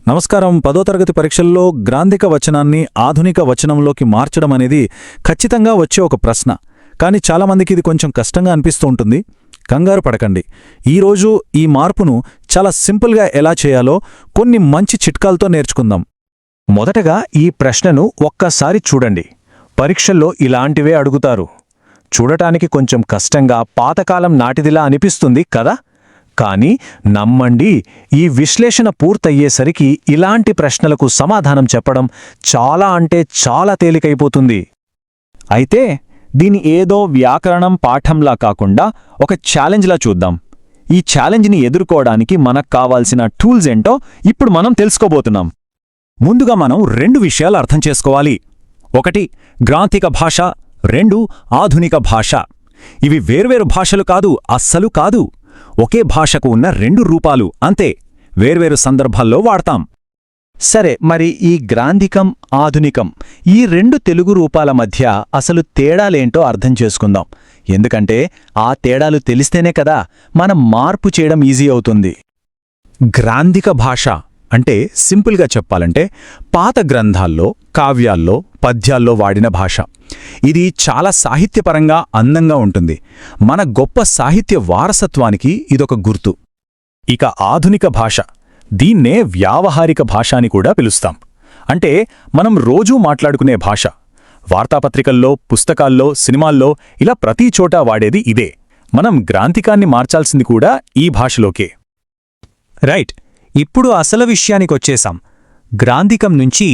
నమస్కారం. 10వ తరగతి పరీక్షల్లో గ్రాంథిక వచనాన్ని ఆధునిక వచనంలోకి మార్చడం అనేది ఖచ్చితంగా వచ్చే ఒక ప్రశ్న. కానీ చాలామందికి ఇది కొంచెం కష్టంగా అనిపిస్తూ ఉంటుంది. కంగారు పడకండి. ఈరోజు ఈ మార్పును చాలా సింపుల్గా ఎలా చేయాలో కొన్ని మంచి చిట్కాలతో నేర్చుకుందాం. మొదటగా ఈ ప్రశ్నను ఒక్కసారి చూడండి. పరీక్షల్లో ఇలాంటివే అడుగుతారు. చూడటానికి కొంచెం కష్టంగా పాతకాలం నాటిదిలా అనిపిస్తుంది కదా? కానీ నమ్మండి, ఈ విశ్లేషణ పూర్తయ్యేసరికి ఇలాంటి ప్రశ్నలకు సమాధానం చెప్పడం చాలా అంటే చాలా తేలికైపోతుంది. అయితే దీని ఏదో వ్యాకరణం పాఠంలా కాకుండా ఒక ఛాలెంజ్లా చూద్దాం. ఈ ఛాలెంజ్ని ఎదుర్కోవడానికి మనకు కావాల్సిన టూల్స్ ఏంటో ఇప్పుడు మనం తెలుసుకోబోతున్నాం. ముందుగా మనం 2 విషయాలు అర్థం చేసుకోవాలి. 1 గ్రాంథిక భాష, 2 ఆధునిక భాష. ఇవి వేర్వేరు భాషలు కాదు, అస్సలు కాదు. ఒకే భాషకు ఉన్న 2 రూపాలు అంతే, వేర్వేరు సందర్భాల్లో వాడతాం. సరే, మరి ఈ గ్రాంథికం, ఆధునికం ఈ 2 తెలుగు రూపాల మధ్య అసలు తేడాలేంటో అర్థం చేసుకుందాం. ఎందుకంటే ఆ తేడాలు తెలిస్తేనే కదా మనం మార్పు చేయడం ఈజీ అవుతుంది. గ్రాంథిక భాష అంటే సింపుల్గా చెప్పాలంటే పాత గ్రంథాల్లో, కావ్యాల్లో, పద్యాల్లో వాడిన భాష. ఇది చాలా సాహిత్యపరంగా అందంగా ఉంటుంది. మన గొప్ప సాహిత్య వారసత్వానికి ఇదొక గుర్తు. ఇక ఆధునిక భాష, దీన్నే వ్యావహారిక భాష అని కూడా పిలుస్తాం. అంటే మనం రోజూ మాట్లాడుకునే భాష. వార్తాపత్రికల్లో, పుస్తకాల్లో, సినిమాల్లో ఇలా ప్రతి చోటా వాడేది ఇదే. మనం గ్రాంథికాన్ని మార్చాల్సింది కూడా ఈ భాషలోకే. రైట్. ఇప్పుడు అసలు విషయానికొచ్చేశాం. గ్రాంథికం నుంచి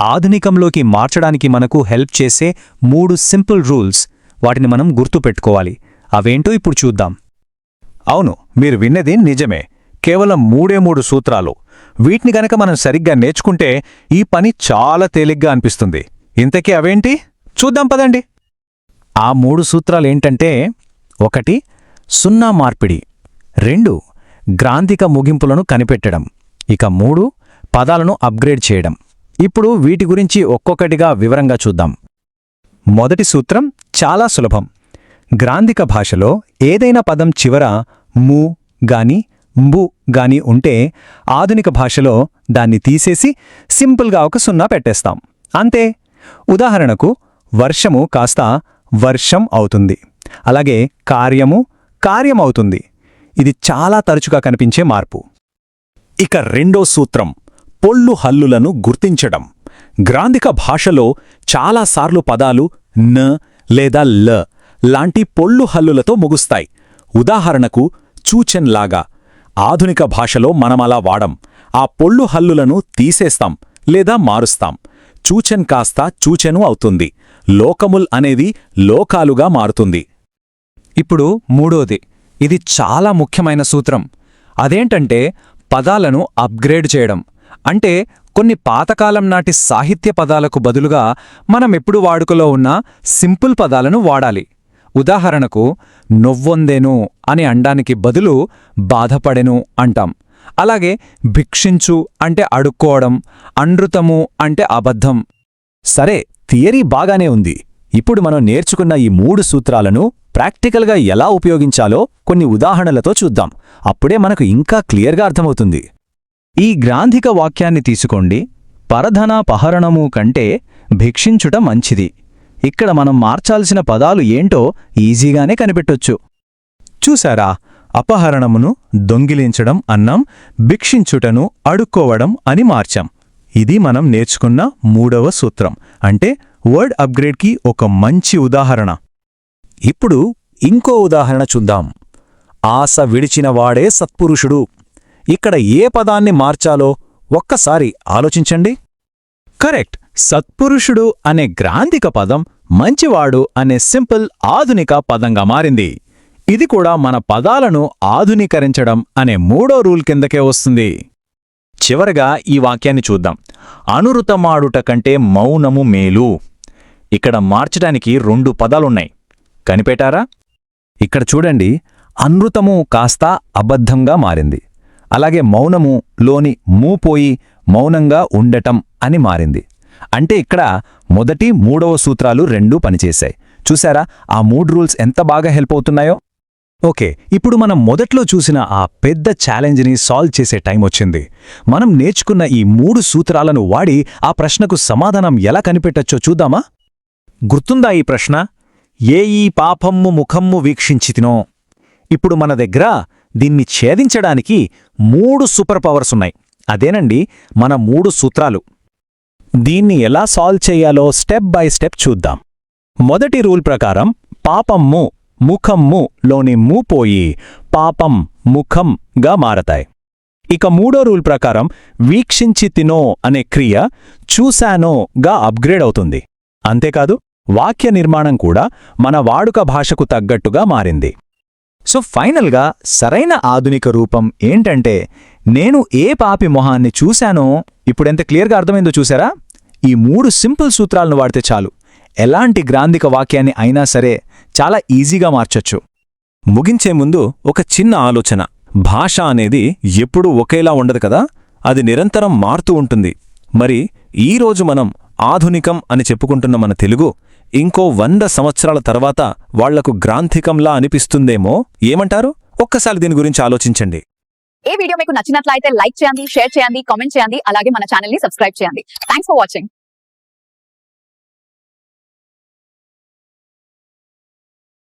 ఆధునికంలోకి మార్చడానికి మనకు హెల్ప్ చేసే 3 సింపుల్ రూల్స్. వాటిని మనం గుర్తుపెట్టుకోవాలి. అవేంటో ఇప్పుడు చూద్దాం. అవును, మీరు విన్నది నిజమే. కేవలం 3 సూత్రాలు. వీటిని గనక మనం సరిగ్గా నేర్చుకుంటే ఈ పని చాలా తేలిగ్గా అనిపిస్తుంది. ఇంతకీ అవేంటి? చూద్దాం పదండి. ఆ 3 సూత్రాలేంటంటే: 1 సున్నా మార్పిడి, 2 గ్రాంథిక ముగింపులను కనిపెట్టడం, ఇక 3 పదాలను అప్గ్రేడ్ చేయడం. ఇప్పుడు వీటి గురించి ఒక్కొక్కటిగా వివరంగా చూద్దాం. మొదటి సూత్రం చాలా సులభం. గ్రాంథిక భాషలో ఏదైనా పదం చివర ము గానింబు గాని ఉంటే ఆధునిక భాషలో దాన్ని తీసేసి సింపుల్గా ఒక సున్నా పెట్టేస్తాం. అంతే. ఉదాహరణకు వర్షము కాస్త వర్షం అవుతుంది. అలాగే కార్యము కార్యం అవుతుంది. ఇది చాలా తరచుగా కనిపించే మార్పు. ఇక 2వ సూత్రం పొల్లు హల్లులను గుర్తించడం. గ్రాంథిక భాషలో చాలాసార్లు పదాలు న లేదా ల లాంటి పొల్లు హల్లులతో ముగుస్తాయి. ఉదాహరణకు చూచెన్లాగా. ఆధునిక భాషలో మనమలా వాడం. ఆ పొల్లు హల్లులను తీసేస్తాం లేదా మారుస్తాం. చూచెన్ కాస్త చూచెను అవుతుంది. లోకముల్ అనేది లోకాలుగా మారుతుంది. ఇప్పుడు 3వది. ఇది చాలా ముఖ్యమైన సూత్రం. అదేంటంటే పదాలను అప్గ్రేడ్ చేయడం. అంటే కొన్ని పాతకాలం నాటి సాహిత్య పదాలకు బదులుగా మనమెప్పుడు వాడుకలో ఉన్న సింపుల్ పదాలను వాడాలి. ఉదాహరణకు నొవ్వొందెను అని అండానికి బదులు బాధపడెను అంటాం. అలాగే భిక్షించు అంటే అడుక్కోవడం, అనృతము అంటే అబద్ధం. సరే, థియరీ బాగానే ఉంది. ఇప్పుడు మనం నేర్చుకున్న ఈ 3 సూత్రాలను ప్రాక్టికల్గా ఎలా ఉపయోగించాలో కొన్ని ఉదాహరణలతో చూద్దాం. అప్పుడే మనకు ఇంకా క్లియర్గా అర్థమవుతుంది. ఈ గ్రాంథిక వాక్యాన్ని తీసుకోండి. పరధన పహరణము కంటే భిక్షించుట మంచిది. ఇక్కడ మనం మార్చాల్సిన పదాలు ఏంటో ఈజీగానే కనిపెట్టొచ్చు. చూశారా? అపహరణమును దొంగిలించడం అన్నాం, భిక్షించుటను అడుక్కోవడం అని మార్చాం. ఇది మనం నేర్చుకున్న 3వ సూత్రం. అంటే వర్డ్ అప్గ్రేడ్కి ఒక మంచి ఉదాహరణ. ఇప్పుడు ఇంకో ఉదాహరణ చూద్దాం. ఆశ విడిచినవాడే సత్పురుషుడు. ఇక్కడ ఏ పదాన్ని మార్చాలో ఒక్కసారి ఆలోచించండి. కరెక్ట్. సత్పురుషుడు అనే గ్రాంథిక పదం మంచివాడు అనే సింపుల్ ఆధునిక పదంగా మారింది. ఇది కూడా మన పదాలను ఆధునీకరించడం అనే 3వ రూల్ కిందకే వస్తుంది. చివరగా ఈ వాక్యాన్ని చూద్దాం. అనురుతమాడుట కంటే మౌనము మేలు. ఇక్కడ మార్చడానికి 2 పదాలున్నాయి. కనిపెట్టారా? ఇక్కడ చూడండి, అనృతము కాస్త అబద్ధంగా మారింది. అలాగే మౌనము లోని మూపోయి మౌనంగా ఉండటం అని మారింది. అంటే ఇక్కడ మొదటి 3వ సూత్రాలు 2 పనిచేశాయి. చూశారా ఆ 3 రూల్స్ ఎంత బాగా హెల్ప్ అవుతున్నాయో? ఓకే, ఇప్పుడు మనం మొదట్లో చూసిన ఆ పెద్ద ఛాలెంజ్ని సాల్వ్ చేసే టైం వచ్చింది. మనం నేర్చుకున్న ఈ 3 సూత్రాలను వాడి ఆ ప్రశ్నకు సమాధానం ఎలా కనిపెట్టచ్చో చూద్దామా? గుర్తుందా ఈ ప్రశ్న? ఏ ఈ పాపమ్ము ముఖమ్ము వీక్షించితినో. ఇప్పుడు మన దగ్గర దీన్ని ఛేదించడానికి 3 సూపర్ పవర్స్ ఉన్నాయి. అదేనండి మన 3 సూత్రాలు. దీన్ని ఎలా సాల్వ్ చేయాలో స్టెప్ బై స్టెప్ చూద్దాం. మొదటి రూల్ ప్రకారం పాపమ్ము ముఖమ్ము లోని ము పోయి పాపం ముఖంగా మారతాయి. ఇక మూడో రూల్ ప్రకారం వీక్షించి తినో అనే క్రియ చూశానోగా అప్గ్రేడ్ అవుతుంది. అంతేకాదు వాక్య నిర్మాణం కూడా మన వాడుక భాషకు తగ్గట్టుగా మారింది. సో ఫైనల్గా సరైన ఆధునిక రూపం ఏంటంటే, నేను ఏ పాపి మొహాన్ని చూశానో. ఇప్పుడెంత క్లియర్గా అర్థమైందో చూసారా? ఈ 3 సింపుల్ సూత్రాలను వాడితే చాలు, ఎలాంటి గ్రాంధిక వాక్యాన్ని అయినా సరే చాలా ఈజీగా మార్చొచ్చు. ముగించే ముందు ఒక చిన్న ఆలోచన. భాష అనేది ఎప్పుడూ ఒకేలా ఉండదు కదా, అది నిరంతరం మారుతూ ఉంటుంది. మరి ఈరోజు మనం ఆధునికం అని చెప్పుకుంటున్న మన తెలుగు ఇంకో 100 సంవత్సరాల తర్వాత వాళ్లకు గ్రాంథికంలా అనిపిస్తుందేమో. ఏమంటారు? ఒక్కసారి దీని గురించి ఆలోచించండి. ఈ వీడియో మీకు నచ్చినట్లయితే లైక్ చేయండి, షేర్ చేయండి, కామెంట్ చేయండి, అలాగే మన ఛానల్ ని సబ్స్క్రైబ్ చేయండి. Thanks for watching.